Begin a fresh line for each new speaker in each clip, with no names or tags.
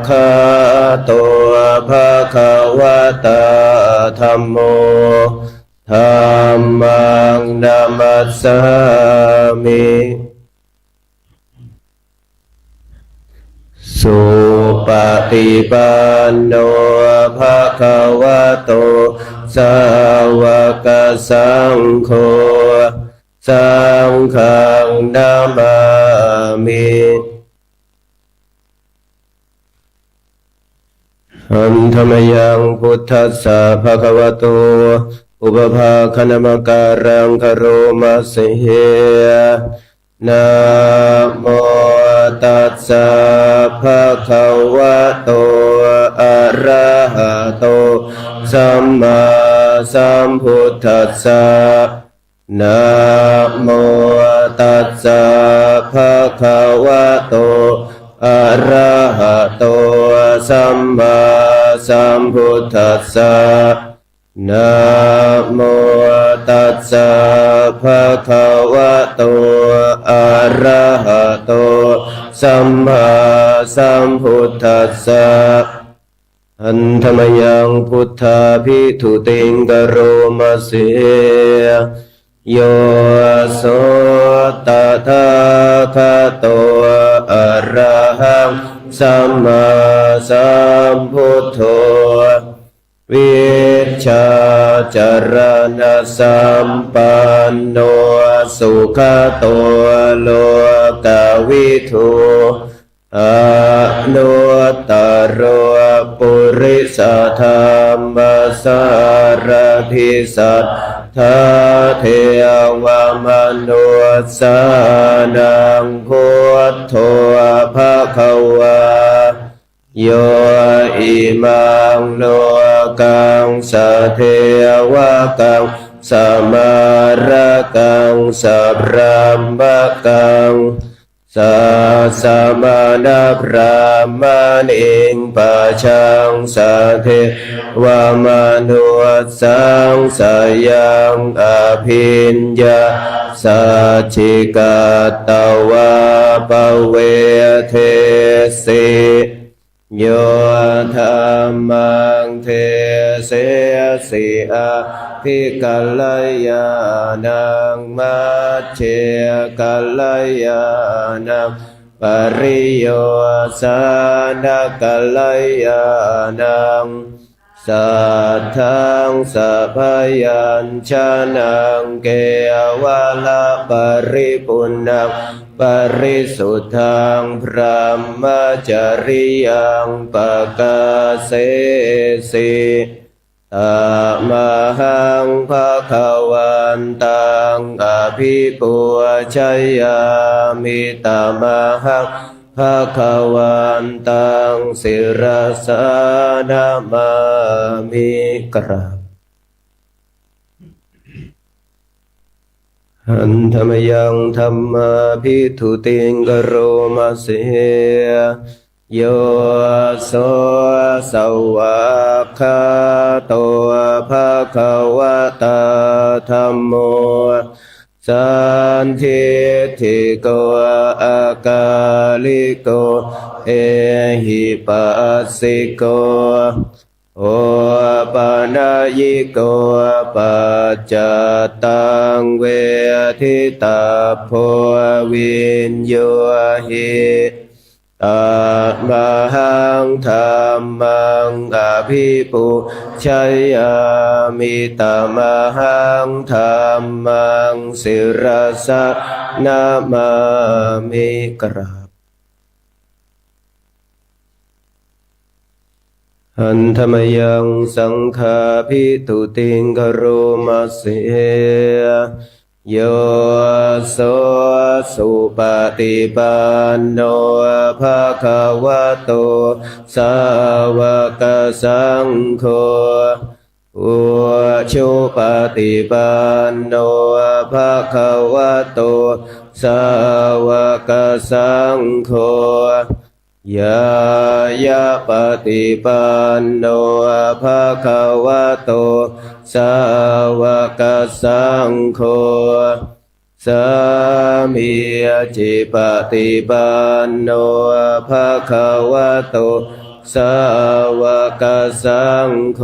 คะโตภะคะวะตาธัมโมธัมมังนัมมัสสามิสุปฏิปันโนภะคะวะโตสาวกสังโฆสังฆังนามามิอันธรรมยังพุทธัสสะภะคะวะโตอุปภาคณมการังคโรมัสเหนะโมตัสสะภะคะวะโตอะระหะโตสัมมาสัมพุทธัสสะนะโมตัสสะภะคะวะโตอะระหะโตสัมมาสัมพุทธัสสะนะโมตัสสะภะคะวะโตอะระหะโตสัมมาสัมพุทธัสสะอันธรรมยังพุทธาภิทุติงกโรมัสเสโยโสตถาคโตอะระหังสัมมาสัมพุทโธวิชชาจารณะสัมปันโนสุขโตโลกวิทูอนุตตรปุริสธรรมสารถิสัทธาเทวมนุสสานังพุทโธภคะวาโยอิมังโลกังสเทวกังสมาระกังสัพพมกังสัสมานาพระมานิงปัจจังสเทวมนุสสังสยังอภิญญาสัจฉิกตวะปเวเทสิโยธรรมังเทเสสิอาภิกัลยานังมัชเชกัลยานังปริโยสานกัลยานังสัทธังสัพยัญชนะเกวะละปริปุณังปริสุทธังพระมจริยังปกาเสสิตมหังภะคะวันตังอภิปุชยามิตมหังภะคะวันตังศิรสานามามิกราบอันธรรมยังธัมมาภิทุติงกโรมัสเสโยโสสวากขาโตภะคะวะตาธัมโมสันทิฏฐิโกอากาลิโกเอหิปัสสิโกโอปานายิโกปัจจตังเวทิตาโพวินโยหิตมหังธัมมังอภิปุชยามิตมหังธัมมังศิรสานามามิกราบอันธรรมยังสังฆาภิทุติงกโรมัสเสโยโสสุปฏิปันโนภะคะวะโตสาวกสังโฆอุชุปฏิปันโนภะคะวะโตสาวกสังโฆยายาปฏิปันโนภะคะวะโตสาวกสังโฆสามีจิปฏิปันโนภะคะวะโต สาวกสังโฆ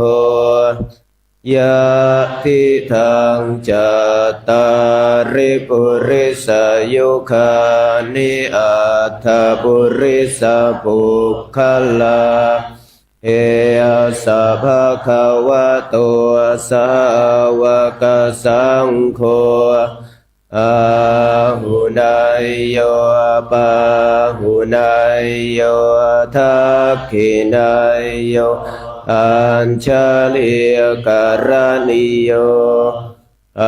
ยะทิทังจัตตาริปุริสยุคานิอัตถปุริสปุคคลาเอสัพพะคะวะโตสาวกสังโฆอาหุนายโยปะหุนายโยทักขินายโยอัญชลีกรณิโยอ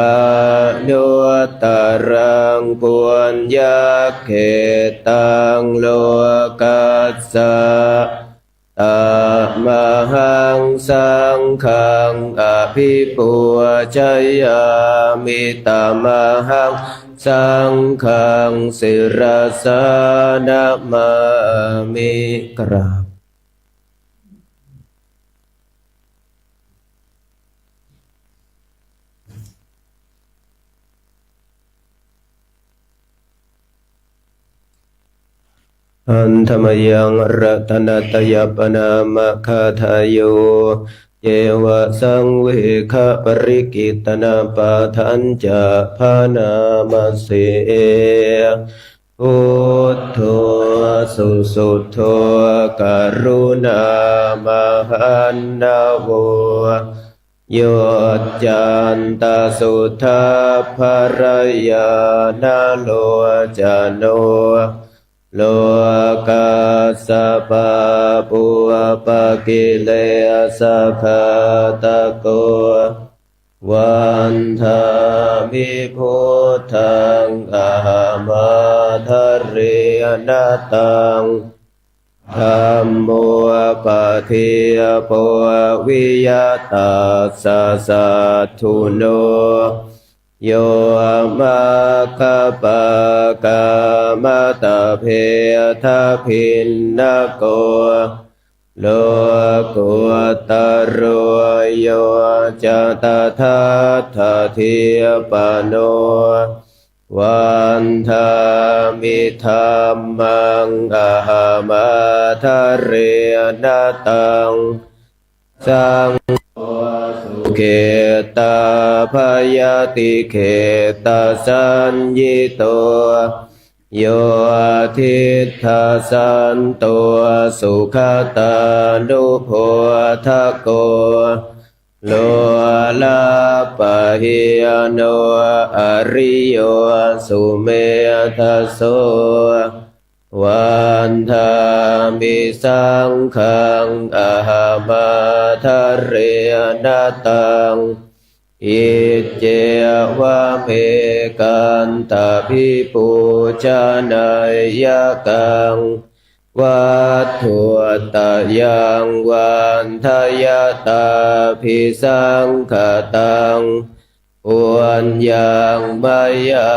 นุตตรังปุญญเขตังโลกัสสะตมหังสังฆังอภิปูชยามิตมหังสังฆังศิรสานะมามิกราบอันธรรมยังรัตนตยปนามะคาทายโยเยวะสังเวคปริกิตนาปาทัญจะภานามาเสพุทโธสุสุโธกรุณามหันนาโวโยจันตสุทัพพรยานาโลจโนโลกัสสะปะปุปะกิเลสะขะตะโกวันธามิพุทธังอะมาทะเรนะตังธัมโมปะทิโพวิยตาสสะสัทธุโนโยมาคปะกามตะเพทะพินนโกโลกุตโรโยจะตถาทะเทียปโนวันธามิธัมมังอะหัมาทะเรนะตังสังเขตาพยาติเขตาสัญญิโตโยทิฏฐาสันโตสุขตานุโพธโกโลลาปะหิยโนอริโยสุเมทัสโสวันธามิสังฆังอะหัมาทะเรนะตังอิเจวะเมกันตะภิปูชนายกังวัตถุตะยังวันทยตาภิสังขตังอุญยังมายา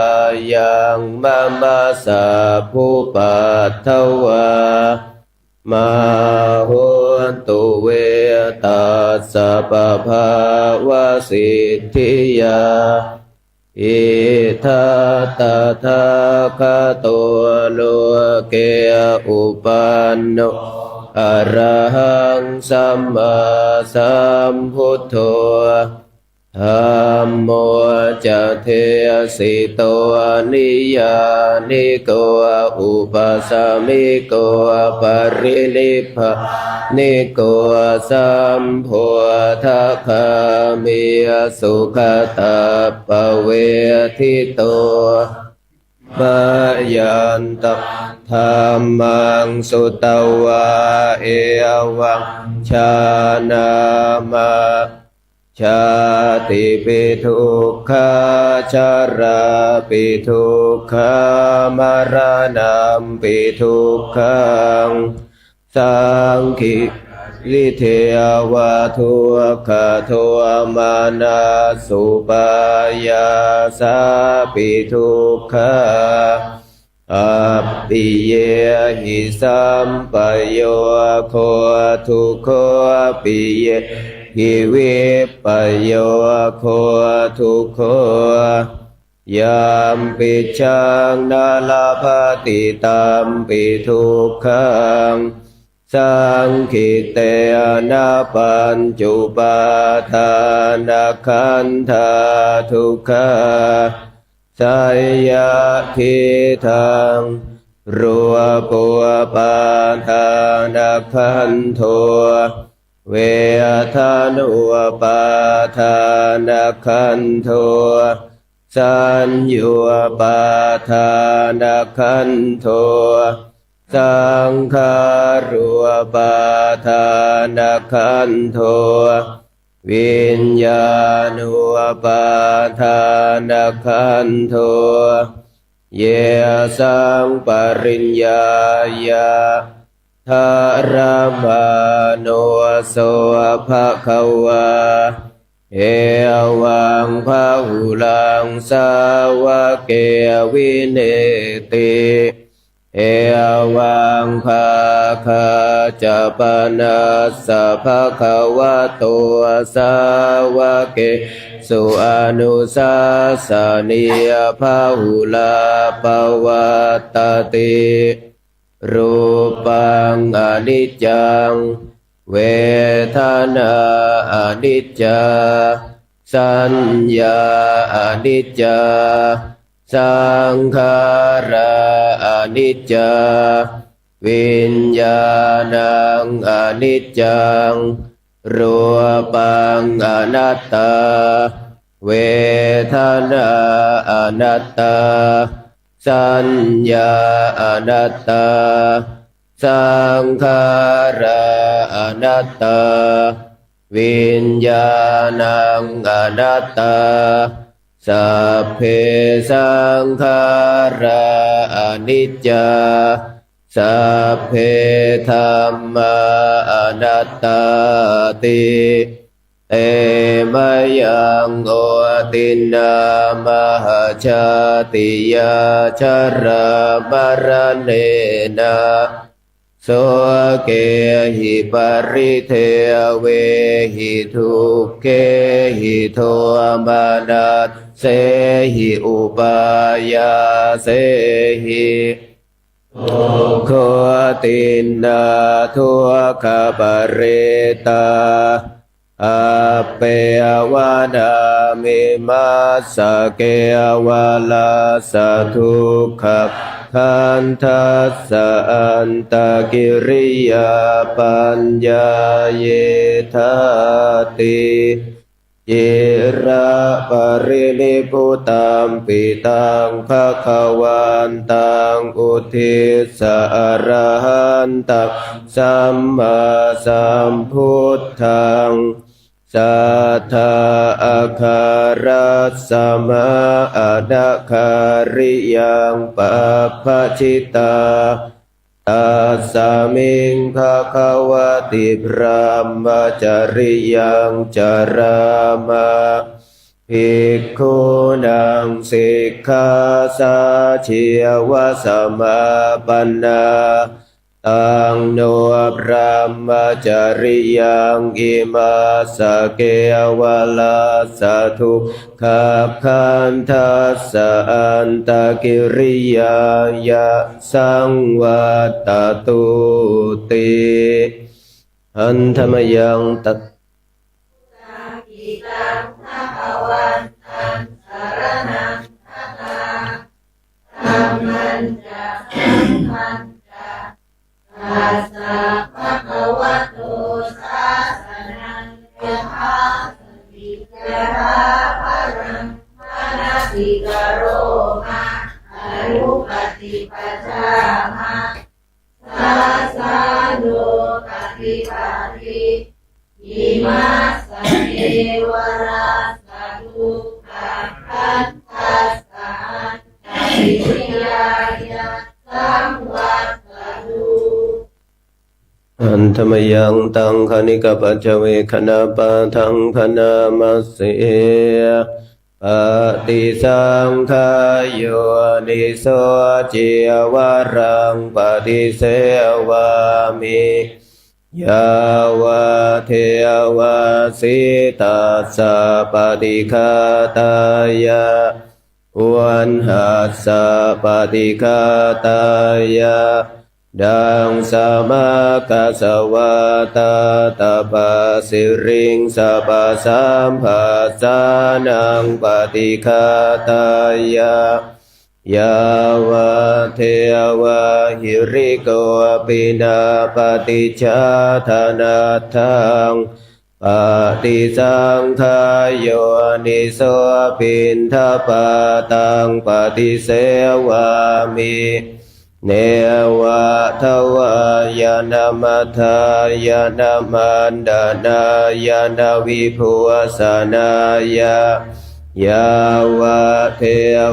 ยังมะมะสะภูปัตถวามหุนตุเวตัสสะปะภาวะสิทธิยาอิทัตตะทะคะโตโลเกอุปันโนอะระหังสัมมาสัมพุทโธธัมโมจะเทสิโตนิยานิโกอุปสามิโกปรินิพพานิโกสัมโพธคามิสุขตาปเวทิโตมะยันตธัมมังสุตวะเอวังชานามะชาติปิทุกขาชาราปิทุกขามรณะปิทุกขังสังขิลิเทวะทุกขโทมานาสุปายาสาปิทุกขาอัปปิเยหิสัมปโยโคทุกขปิเยหิวิปโยโคทุกขยามปิชังนาลาภติตามปิทุกขังส สังขิเตนะปัญจุปาทานขันธาทุกขาสยะทิทังรัวปัวปาทานขันโทเวทานุปาทานขันโทสัญญูปาทานขันโทสังขารุปาทานขันโทวิญญาณุปาทานขันโทเยสังปริญญายาทารมาโนโสภะคะวาเอวังภะหุลังสาวะเกวิเนติเอวังภะคะจะปนัสสะภะคะวะโตสาวะเกสุอนุสาสนียภะหุลาภวัตตติรูปังอนิจจังเวทนาอนิจจาสัญญาอนิจจาสังขาราอนิจจาวิญญาณังอนิจจังรูปังอนัตตาเวทนาอนัตตาสัญญาอนัตตาสังขาราอนัตตาวิญญาณังอนัตตาสัพเพสังขาราอนิจจาสัพเพธัมมาอนัตตาติเอมยังโอตินามหาชาติยาชรามรเนนะโสเกหิปริเทเวหิทุกเกหิโทมานัสเสหิอุปายาเสหิทุกขตินนาทุกขปเรตาอเปยวานามิมัสสะเกวาลาสะทุกขขันธัสสะอันตกิริยาปัญญาเยธาติเยระปรินิพพุตัมปิตังภคะวันตังอุทิสอรหันตังสัมมาสัมพุทธังสัทธาอาคารัสสมาอนาคาริยังปัปปชิตาตัสสะมิงภะคะวะติพระมจริยังจารามะภิกขุนังสิกขาสาชิวะสมาปันนาตังโนพระมจริยังอิมาสเกวะลาสะทุกขขันธัสสะอันตกิริยายะสังวัตตุติอันธรรมยังตัต
ตัสสะภะคะวะโตสาสนังยะถาสติยะถาภะรังมนะสิกโรมาอนุปติปัจจามะสัสสะโลกติปาริอิมัสสะเอวะราสะทุกขขันธัสสะอันตกิริยายะสังวัตตุ
อันธรรมยังตังคณิกปัจเจเวคณาปะทังพนามัสเสปฏิสังขายโยนิโสจิวารังปฏิเสวามิยาวะเทวะสิตัสสะปฏิฆาตายะวันหัสสะปฏิฆาตายะ ดังสมากาสวะตาตาปะสิริงสัพพะสัมภัสสานังปฏิฆาตายายาวะเทวะหิริโกปินาปฏิจจาธนาทังปฏิสังขายโยนิโสปินทปาตังปฏิเสวามิเนวะทวายนามัทายานามันดานายานาวิภูวสนายายาวะเท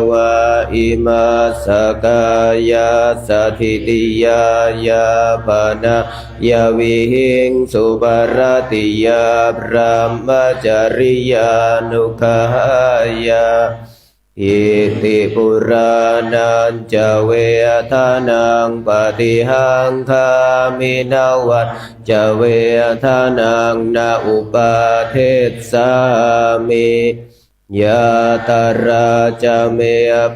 วะอิมาสกายาสัทธิติยายาปนะยาวิหิงสุปารติยาพระมจริยานุขายาอิติปุรานันจะเวทานังปฏิหังคามินาวัตจะเวทานังนาอุปาเทสามิยะตาราจะเม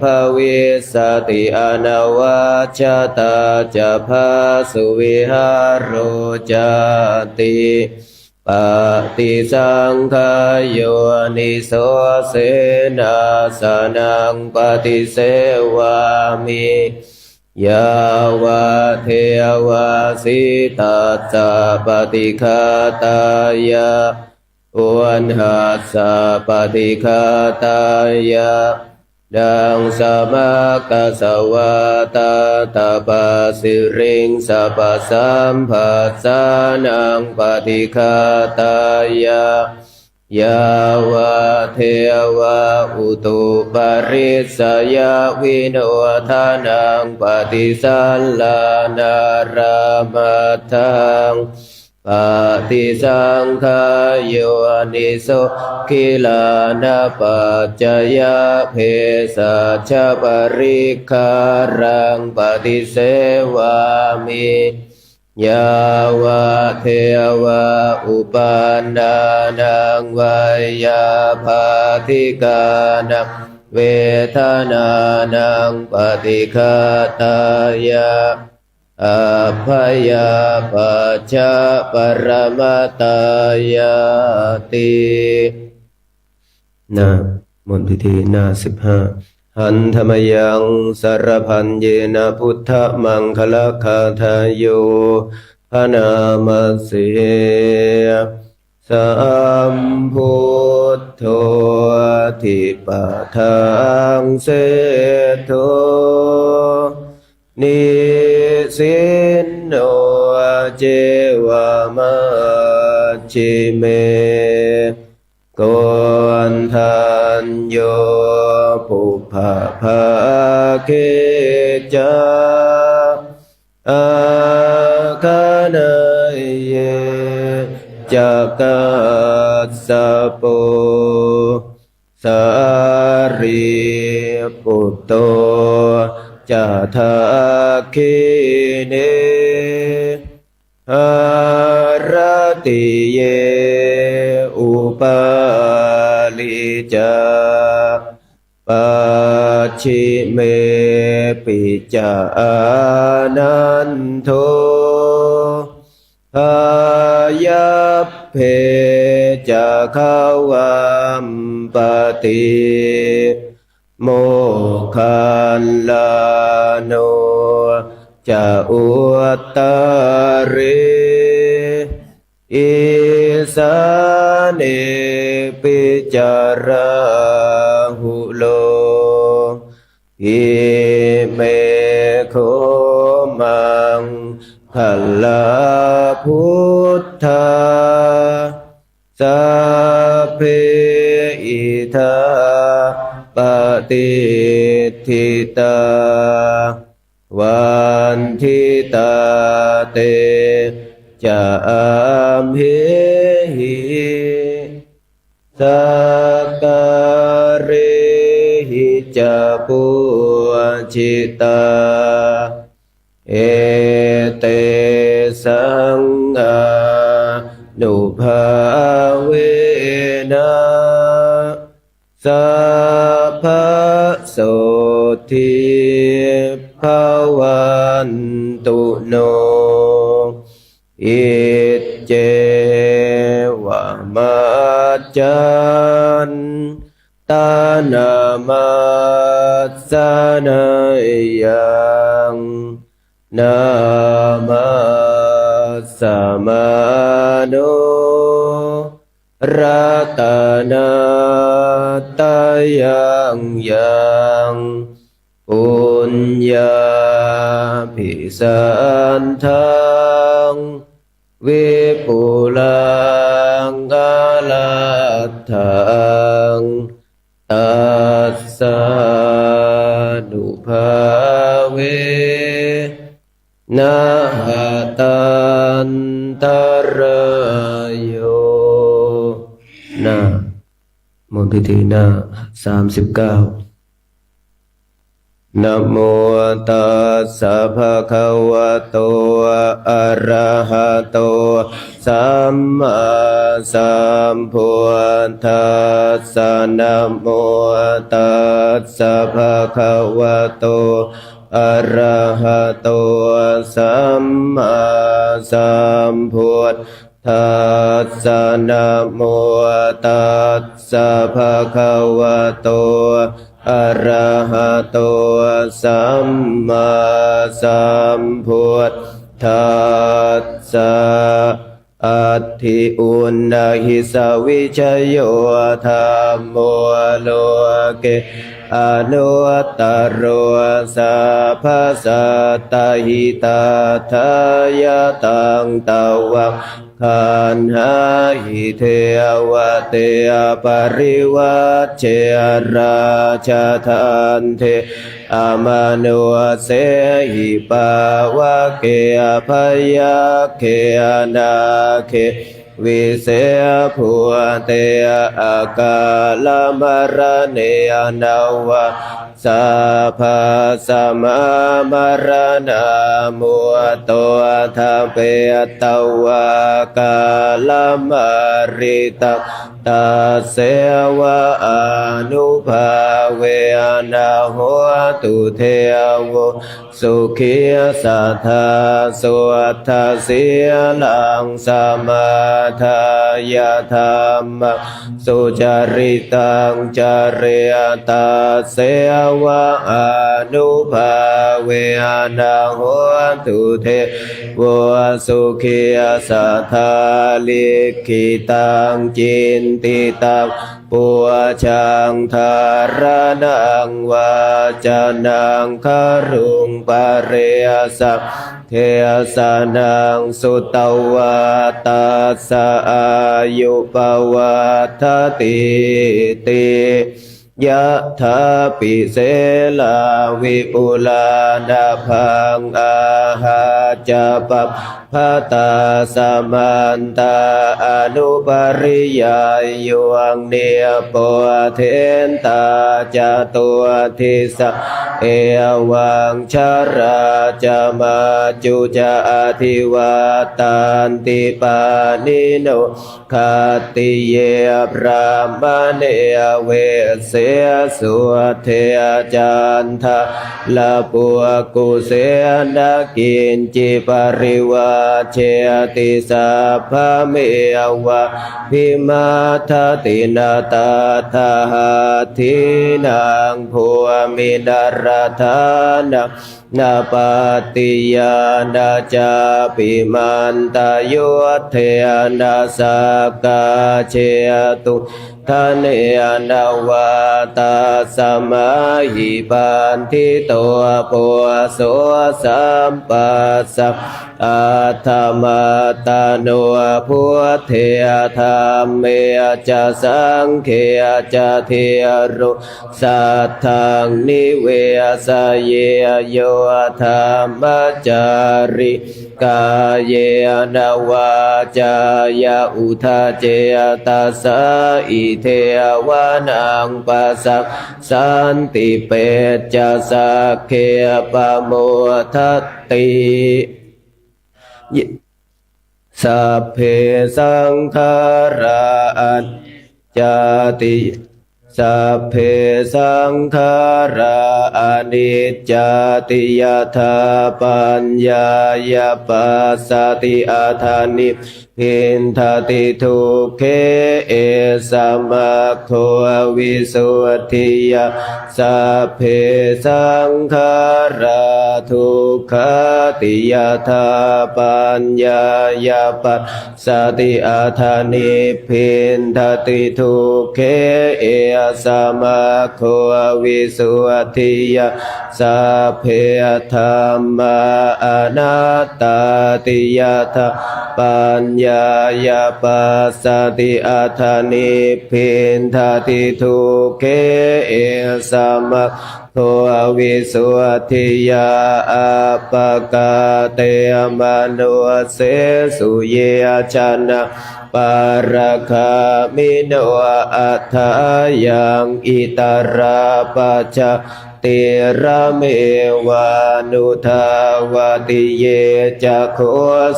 ภวิสติอนาวาจตาจะภาสุวิหารโรจติปฏิสังขายโยนิโสเสนาสนังปฏิเสวามิยาวะเทวะสิตัสสะปฏิฆาตายาอุณหัสสะปฏิฆาตายาดังสมากาสวะตาตาปะสิริงสัพพะสัมภัสสานังปฏิฆาตายายาวะเทวะอุตุปาริสยาวิโนทานังปฏิสัลลานารามัตถังปฏิสังขายโยนิโสกิลานาปัจจยาเพสัชปริคารังปฏิเสวามิยาวะเทวะอุปาณานังวายาภาธิกานังเวทนานังปฏิฆาตายาอัพพยาปัจจปรมัตตายาตินะมนต์พิธีหน้า15หันธรรมยังสารพันเยนะพุทธมังคลคาทายโยพนามัสเสสัมพุทโธทิปะทังเสโธนิสินโนเจวะมัจฉิเมโกนทันโยปุพพะภาเคจาอาคานาเยจักกัสสะโปสารีปุตโตจะทาคิเนหารติเยอุปาลิจาปัจฉิเมปิจานันโทหายาเพจะขาวัมปติโมคัลลาโนจะอุตตาเรอิสาเนปิจาราหุโลอิเมโคมังคัลลาพุทธาสัพเพอิทาปฏิทิตาวันทิตาเตจะอัมเหหิสักการิหิจะปุจิตาเอเตสังฆานุภาเวนะสัพพะโสทิภวัน ตุโนอิเจวะมัจจันตานามัสสะนายังนามัสสะมาโนรัตนาตายังยังปุญญาภิสันทังวิปุลังกาลัตถังตัสสะนุภาเวนะหะตันตรายโยนะมนต์พิธีหน้า39นะโมตัสสะภะคะวะโตอะระหะโตสัมมาสัมพุทธัสสะนะโมตัสสะภะคะวะโตอะระหะโตสัมมาสัมพุทธัสสะนะโมตัสสะภะคะวะโตอะระหะโตสัมมาสัมพุทธัสสะอัตถิอุณณหิสวิชโยธรรมโมโลเกอนุตตโรสัพพสัตตหิตาทายตังตวังขันหาหิเทวเตปริวัชเชราชทันเทอมนุเสหิปาวะเกอภยเคอนาเควิเศษภูเตอากาลมรเนยนาวะสัพพสมามรณามุตโตทาเปตวากาลมริตตาเสวะอนุภาเวนะโหตุเทวสุขีสัทธาสุอัตถสีลังสมาทายาธรรมสุจริตังจริยตาเสวะอนุภาเวนะโหตุเทวสุขีสัทธาลิขิตังจินติตังปุชังธารนังวาจานังคารุงปะเรสัพเทสานังสุตวาตัสสะอายุปวัฏฐติติยะถาปิเสลาวิปุลานาภังอาหาจะปัปพะตาสมันตาอนุปริยายยวงเนียโปเทนตาจตัวทิสะเอวังชาราจามาจุจาทิวาตันติปานิโนคติเยพรามเนเวเสสุเทจันทะละปุกุเสนากินจิปริวาเชติสัพพะเมวะพิมาทตินาตาทาทินังภูมินารธานะนาปติยานาจาปิมันตายุเทนาสกาเชตุทะเนนาวาตาสมาหิปันทิโตโพโสสัมปัสสะอาธรรมตาโนพุทเทธรรมเมจะสังเขจะเทรุสัทธังนิเวสเยโยธรรมจาริกายเยนาวาจายาอุทาเจตัสสะอิเทวานังปัสสังสันติเปจะสักเขปโมทัตติสัพเพสังขาราอัจจติ สัพเพสังขาราอนิจจติยถาปัญญายปัสสติอาธานิพินทติทุกเขเอสัมมาโควิสุทธิยาสัพเพสังขาราทุกขติยถาปัญญายปัสสติอาธานิพินทติทุกเขเอสัมมาโควิสุทธิยาสัพเพธัมมาอนัตตติยถาปัญญายปัสสติอาธานิพินทติทุกเขเอสัมมาโควิสุทธิยาอัปปกาเตมนุเสสุเยชนะปารคามิโนอัฏฐายังอิตาราปัจจติระเมวานุทาวติเยจะโค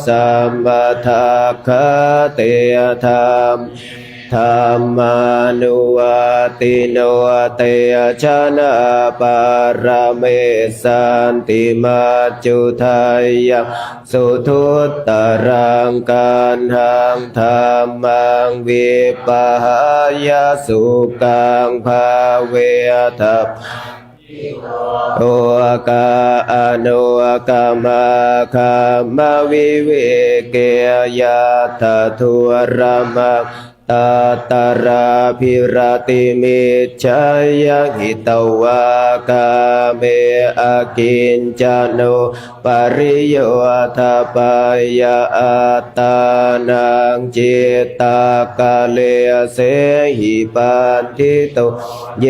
สัมปทาคเตธรรมธรรมานุวัติโนเตชนะปารเมสันติมาจุทัยยังสุทุตตรังกันหังธรรมังวิปหายสุกังภาเวทัพโอกาอนุกามาคามวิเวเกยะตทุระมังตาตาราภิรติมิจฉายังหิตวากาเมอากินจโนปริโยทปายาอัตตานังจิตตากาเลเสหิปันทิโตเย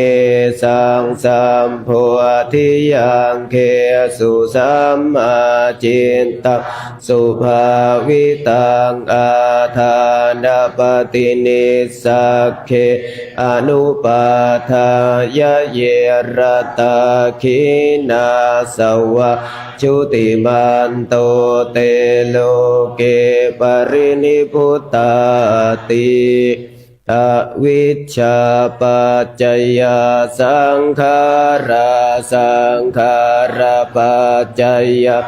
สังสัมโพธิยังเคสุสัมมาจินตังสุภาวิตังอาทานปตินิสักเขอนุปาทายะเยรตาคินาสวะชุติมันโตเตโลเกปรินิพุตตาติอวิชชาปัจจยาสังขาราสังขาราปัจจยา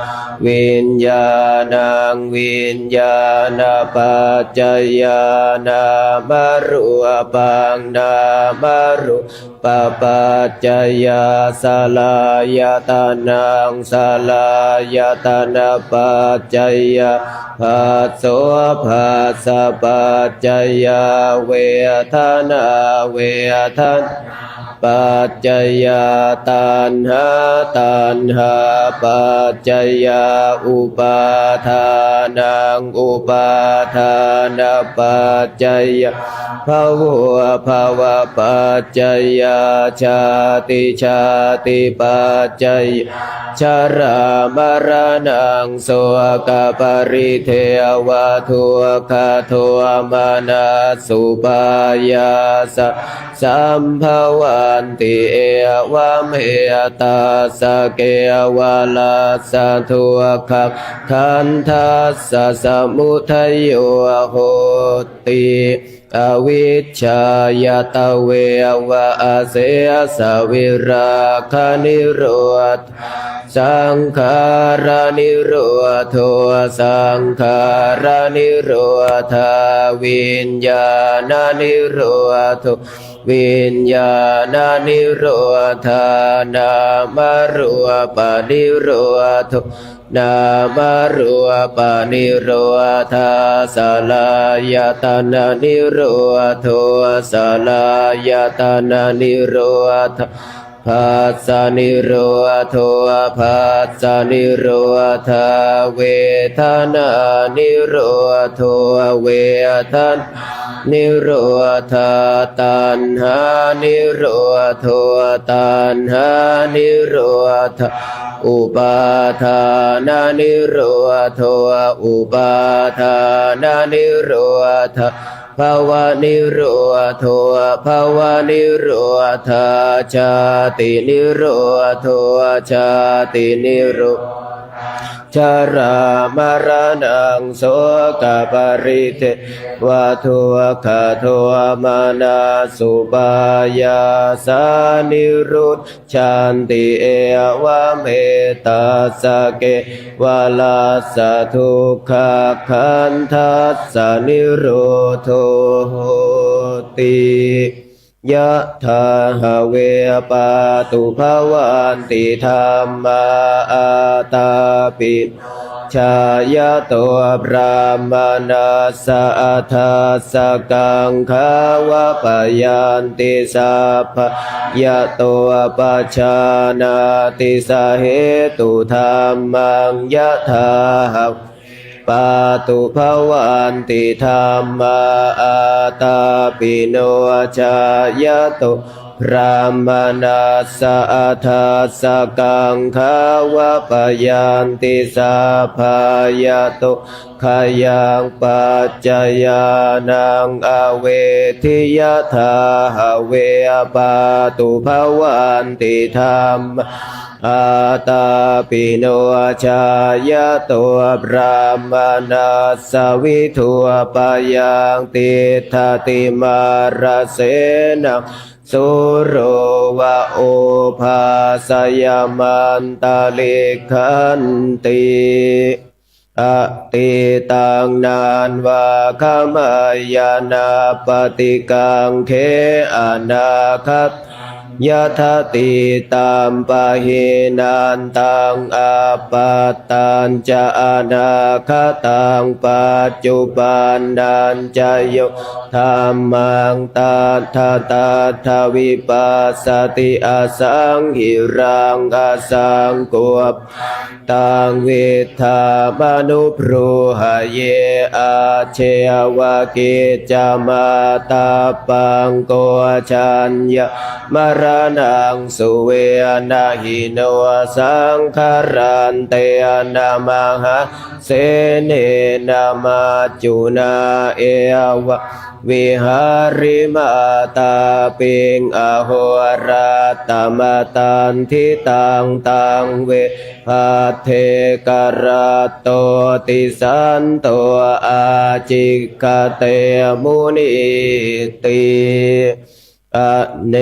วิญญาณังวิญญาณปัจจยานามรูปังนามรูปปัจจยาสลายตานังสลายตนะปัจจยาภัสโสภัสสะปัจจยาเวทนาเวทนาปัจจยาตัณหาตัณหาปัจจยาอุปาทานังอุปาทานปัจจยาภวะภวะปัจจยาชาติชาติปัจจยาชรามรณังโสกปริเทวะทุกขโทมานัสสุปายาสสัมภวันติเอวะเมตาสเกวะลาสทุกขขันธัสสะสมุทัยโยโหติอวิชชายตเววะอาเสสวิราคานิโรธสังขารานิโรธสังขารานิโรธาวิญญาณนิโรธวิญญาณนิโรธานามรูปนิโรธนามรูปนิโรธาสลายตนะนิโรธสลายตนะนิโรธภัสสะนิโรธภัสสะนิโรธาเวทนานิโรธเวทนานิโรธาตัณหานิโรธตัณหานิโรธอุปาทานนิโรธอุปาทานนิโรธภวะนิโรธภวะนิโรธาชาตินิโรธชาตินิโรธ ชารามรณังโสกปริเทวทุกขโทมานาสุปายาสานิรุตชันติเอวะเมตตาสเกวาลาสทุกขขันทัสสะนิโรโธติยะถาหะเวปาตุภวันติธรรมาอาตาปิชายะโตพระมนัสสะทาสกังขาวะปยันติสัพพยะโตปัจจานาติสาเหตุธรรมังยะถาปาตุภวันติธรรมาอาตาปิโนชายะโตพระมนัสสะทาสกังขาวะปยันติสัพพายะโตขยังปัจจยานังอเวทิยถาหะเวปาตุภวันติธรรมอาตาปิโนชายะโตพระมนัสสวิทุปยังติทติมาราเสนะสุโรวะโอภาสยมันตาลิขันติอติตังนานวะขมายานาปฏิกังเขอนาคัตยะทติตามปะหินันตังอาปัตตัญจะอนาคตังปัจจุบันนันจะโยธัมมังตัทธะตัทธวิปัสสติอสังหิรังอสังกัวตังวิทามนุปรูหะเยอาเชวะกิจจมาตาปังโกชัญญมรณังสุเวนะหิโนสังขารันเตนะมหาเสเนนะมาจุนาเอวะวิหาริมาตาปิงอโหราตมตันทิตังตังเวภัทเทกราโตติสันโตอาจิกเตมุนิติอเน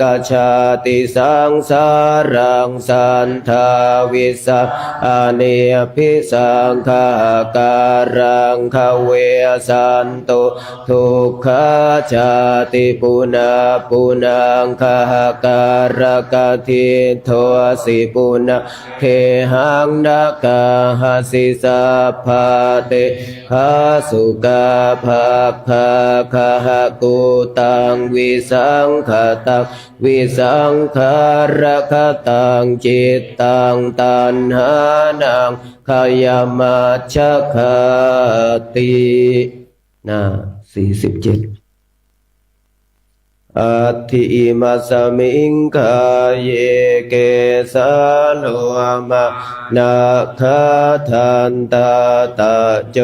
กชาติสังสารังสันทาวิสาอเนพิสังขะการังขเวสันตุทุกขชาติปุนาปุนังขะการกทิโทสิปุนาเทหังนักหาสิสัพพะเตหาสุกาภาคาคหกุตังวิสังขตังวิสังขารคตังจิตตังตัณหานังขยามัจฉคติหน้า47อัตถิอิมัสสมิงคาเยเกสาโลมานาคาทันตาตะโจ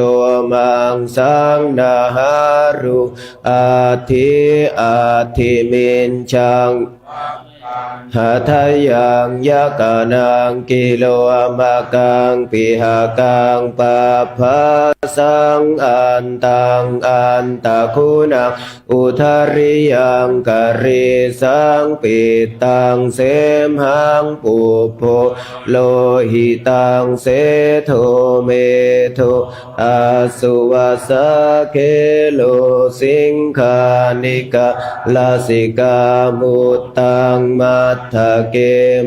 มังสังนาหารุอัตถิมินชังหาทายังยะกานังกิโลมากังปิหากังปะภาสังอันตังอันตะคุณังอุทาริยังกริสังปิตังเสมหังปุพโพโลหิตังเสโทเมโทอาสุวัสเคโลสิงคานิกาลาสิกามุตตังมัทธเก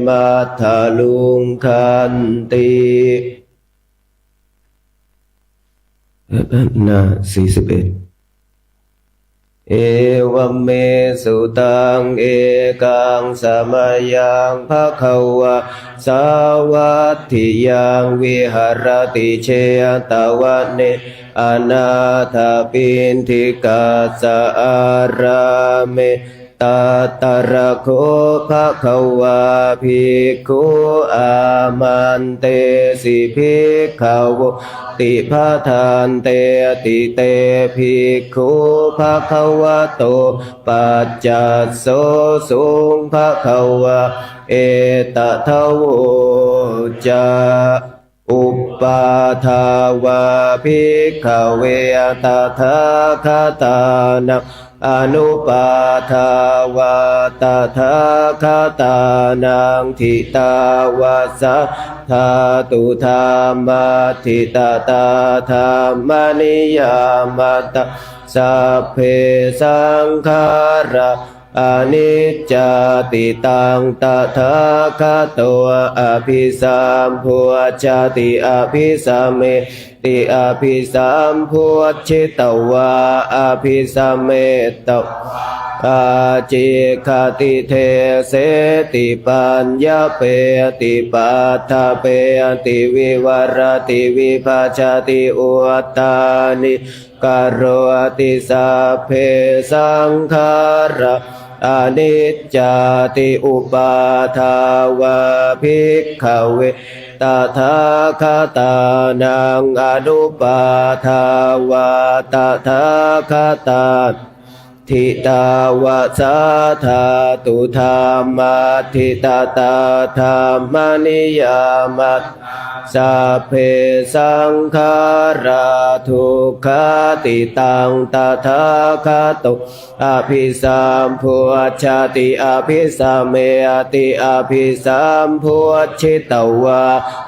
มัทธลุงคันติหน้า41เอวเมสุตังเอกังสมัยยังภควะสาวัตถิยังวิหารติเชตวันเนอนาถปินทิกาสอาราเมตตระโคภควาภิกขุอามันเตสิภิกขวติภาทานเตติเตภิกขุภควโตปัจจัสโสสุงภควะเอตทะโวจาอุป ปาทาวาภิกขเวตถาคตานังอนุปาทาวาตถาคตานังทิตาวาสัทธาตุธรรมทิตตาธรรมนิยามตสัพเพสังขาราอนิจจติตังตถาคตโตอภิสัมพุชาติอภิสัมเมติอภิสัมพุชิตวาอภิสัมเมตวอาจิคติเทเสติปัญญาเปติปัฏฐเปติวิวรติวิภาชติอุตตานิกโรติสัพเพสังขาราอนิจจติอุปาทาวาภิกขเวตถาคตานังอนุปาทาวาตถาคตาทิตาวาสาธาตุธรรมทิตตาธรรมนิยามัสสัพเพสังขาราทุกขติตังตถาคตโตอภิสัมพุชาติอภิสัมเมติอภิสัมพุชิตวา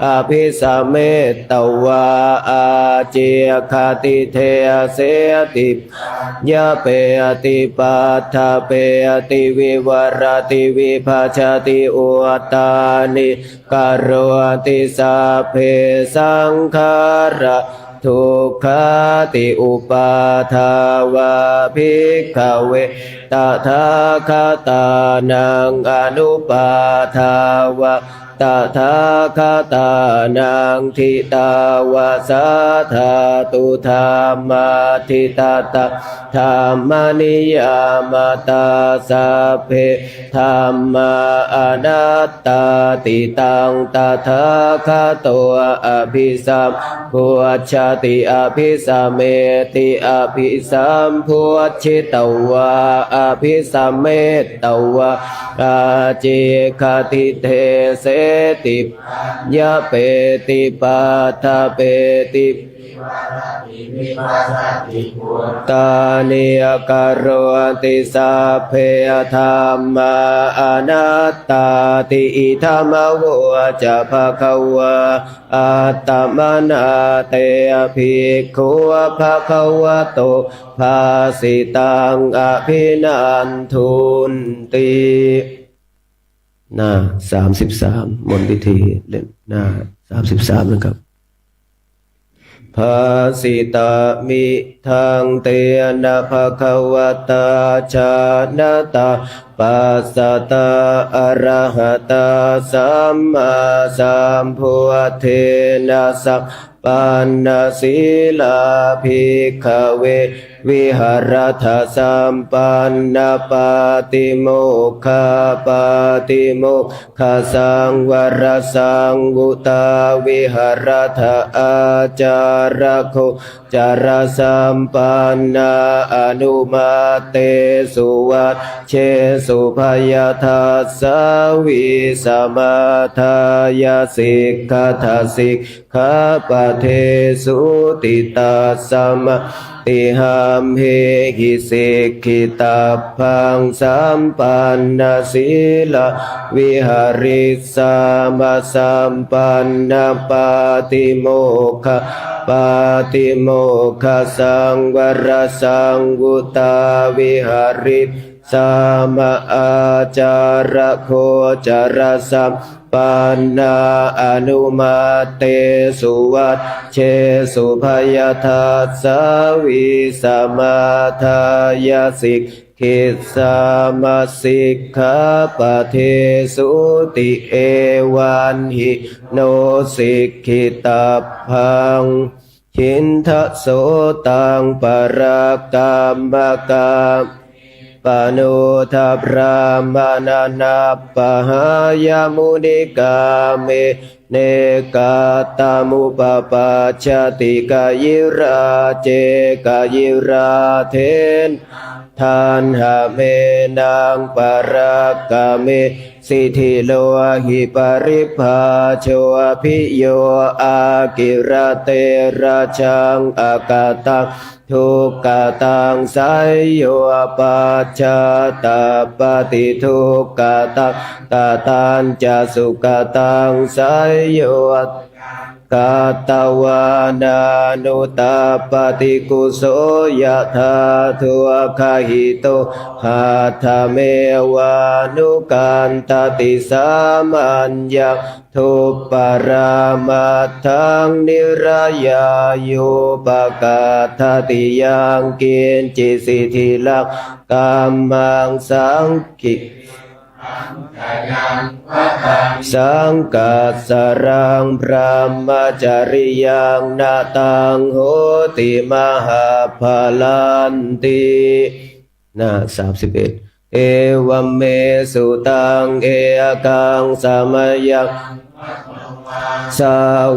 อภิสัมเมตวาอาเจคติเทเสติยะเปติปัฏฐเปติวิวรติวิภาชติอุตตานิกโรติสัพเพสังขาราทุกขติอุปาทาวาภิกขเวตถาคตานังอนุปาทาวาตถาคตานังทิตาวาสาธาตุธรรมทิตตาธรรมนิยามตาสัพเพธรรมอนัตตาติตังตถาคตโตอภิสัมพุชาติอภิสัมเมติอภิสัมพุชิตวาอภิสัมเมตวาอาเจคติเทเสติยะเปติปัฏฐเปติตานิยกโรติสัพเพธรรมาอนัตตาติอิธัมโวจะภควาอัตตมนาเตภิกขุภควโตภาสิตังอภินันทุนติหน้า33มนต์พิธีเล่มหน้า33นะครับภาสิตามิทังเตนะภะคะวะตาชานะตาปัสสะตาอะระหะตาสัมมาสัมพุทเทนะสัพปันนะสีลาภิกขเววิหารถสัมปันนะปาติโมกขปาติโมกขสังวรสังวุตาวิหารถอาจาระโคจารสัมปันนะอนุมาเตสุวัตเชสุภยทัสสวิสมาทายาสิกขาทัสสิกขาปะเทสุติตัสสมะติหัมเหหิสิกขิตาพังสัมปันนะศีลวิหาริสามาสัมปันนะปาติโมกขปาติโมกขสังวรสังวุตาวิหาริสามาอาจาระโคจารสัมปันนาอนุมาเตสุวัตเชสุภยทัสสวิสมาทายาสิกขิสามาสิกขาปะเทสุติเอวันหิโนสิกขิตาพังหินทะโสตังปรากามมกามปโนทัพรามนานาปหายมุนิกาเมเนกาตามุปปาชติกายิราเจกายิราเทนทานหาเมนางปรากาเม สิทธิโลหิปริภาโชภิโยอากิระเตระชังอากาตังทุกขตังไสยโยปัจจตาปฏิทุกขตังกตัญจะสุขตังไสยโยกาตวานานุตาปฏิกุโสยะธาทุกขหิโตหาทะเมวานุกันตติสามัญญังทุปปารามัตถังนิรยายุปกาทติยังกินจิสิทธิลักกัมมังสังคิสังกัสสรังพระมจริยังนาตังโหติมหาภลันติหน้า31เอวัมเมสุตังเอกังสมยังสา